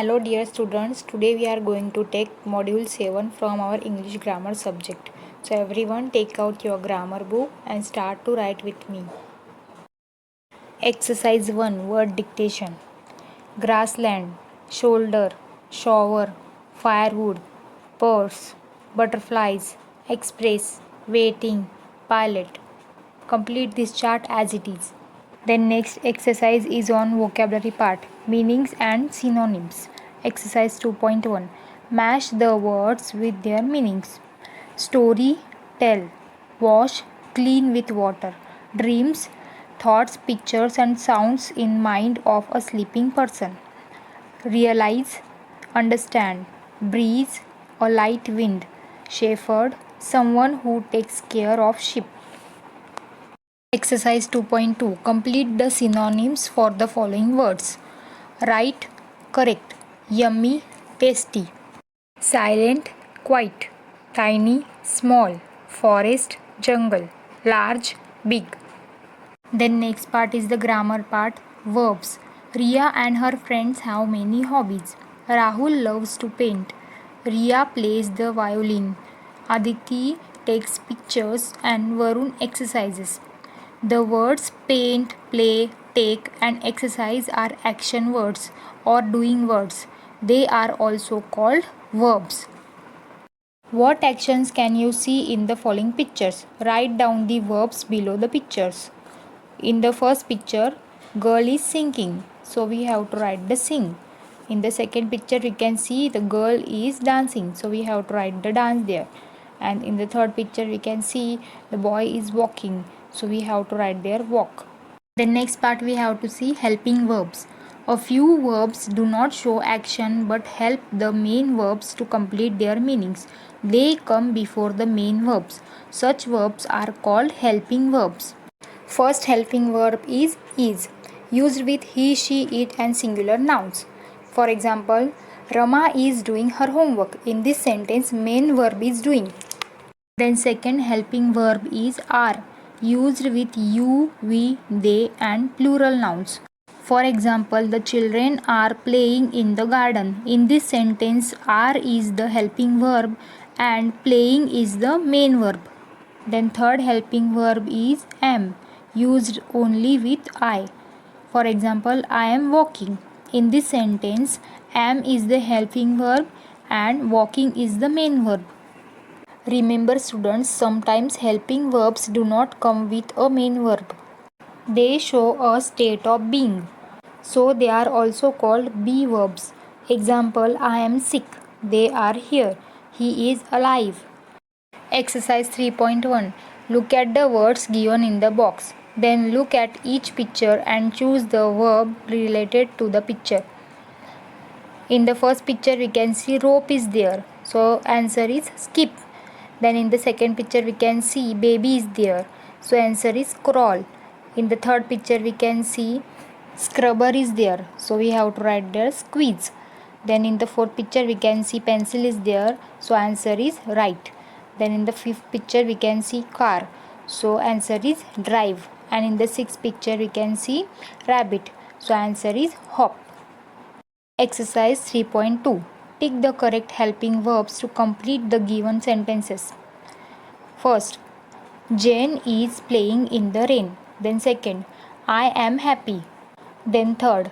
Hello dear students, today we are going to take module 7 from our English grammar subject. So everyone take out your grammar book and start to write with me. Exercise 1, word dictation. Grassland, shoulder, shower, firewood, purse, butterflies, express, waiting, pilot. Complete this chart as it is. Then next exercise is on vocabulary part, meanings and synonyms. Exercise 2.1. Match the words with their meanings. Story, tell. Wash, clean with water. Dreams, thoughts, pictures and sounds in mind of a sleeping person. Realize, understand. Breeze, a light wind. Shepherd, someone who takes care of sheep. Exercise 2.2. Complete the synonyms for the following words. Right, correct. Yummy, tasty. Silent, quiet. Tiny, small. Forest, jungle. Large, big. Then next part is the grammar part. Verbs. Riya and her friends have many hobbies. Rahul loves to paint. Riya plays the violin. Aditi takes pictures and Varun exercises. The words paint, play, take and exercise are action words or doing words. They are also called verbs. What actions can you see in the following pictures? Write down the verbs below the pictures. In the first picture, girl is singing. So we have to write the sing. In the second picture, we can see the girl is dancing. So we have to write the dance there. And in the third picture, we can see the boy is walking. So we have to write there walk. The next part we have to see helping verbs. A few verbs do not show action but help the main verbs to complete their meanings. They come before the main verbs. Such verbs are called helping verbs. First helping verb is used with he, she, it and singular nouns. For example, Rama is doing her homework. In this sentence, main verb is doing. Then second helping verb is are, used with you, we, they and plural nouns. For example, the children are playing in the garden. In this sentence, are is the helping verb and playing is the main verb. Then third helping verb is am, used only with I. For example, I am walking. In this sentence, am is the helping verb and walking is the main verb. Remember students, sometimes helping verbs do not come with a main verb. They show a state of being. So they are also called be verbs. Example, I am sick. They are here. He is alive. Exercise 3.1. Look at the words given in the box. Then look at each picture and choose the verb related to the picture. In the first picture we can see rope is there. So answer is skip. Then in the second picture we can see baby is there. So answer is crawl. In the third picture we can see scrubber is there. So we have to write there squeeze. Then in the fourth picture we can see pencil is there. So answer is write. Then in the fifth picture we can see car. So answer is drive. And in the sixth picture we can see rabbit. So answer is hop. Exercise 3.2. Tick the correct helping verbs to complete the given sentences. First, Jane is playing in the rain. Then second, I am happy. Then third,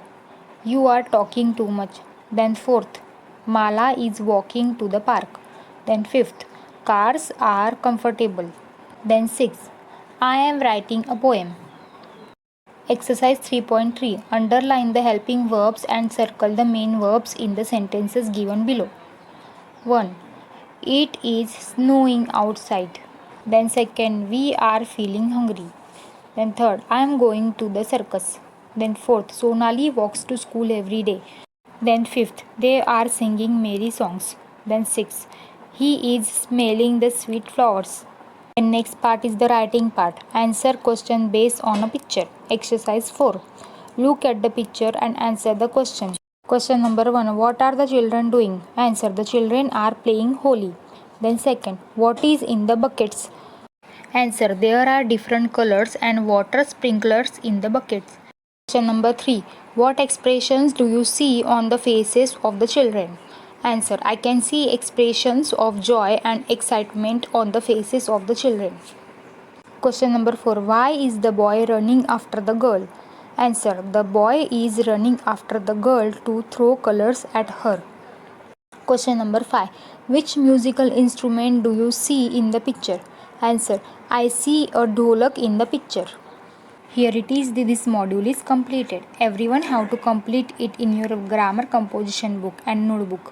you are talking too much. Then fourth, Mala is walking to the park. Then fifth, cars are comfortable. Then sixth, I am writing a poem. Exercise 3.3. Underline the helping verbs and circle the main verbs in the sentences given below. 1. It is snowing outside. Then second, we are feeling hungry. Then third, I am going to the circus. Then fourth, Sonali walks to school every day. Then fifth, they are singing merry songs. Then sixth, he is smelling the sweet flowers. And next part is the writing part. Answer question based on a picture. Exercise 4. Look at the picture and answer the question. Question number 1. What are the children doing? Answer. The children are playing Holi. Then second. What is in the buckets? Answer. There are different colors and water sprinklers in the buckets. Question number 3. What expressions do you see on the faces of the children? Answer. I can see expressions of joy and excitement on the faces of the children. Question number 4. Why is the boy running after the girl? Answer. The boy is running after the girl to throw colors at her. Question number 5. Which musical instrument do you see in the picture? Answer. I see a dholak in the picture. Here it is, this module is completed. Everyone have to complete it in your grammar composition book and notebook.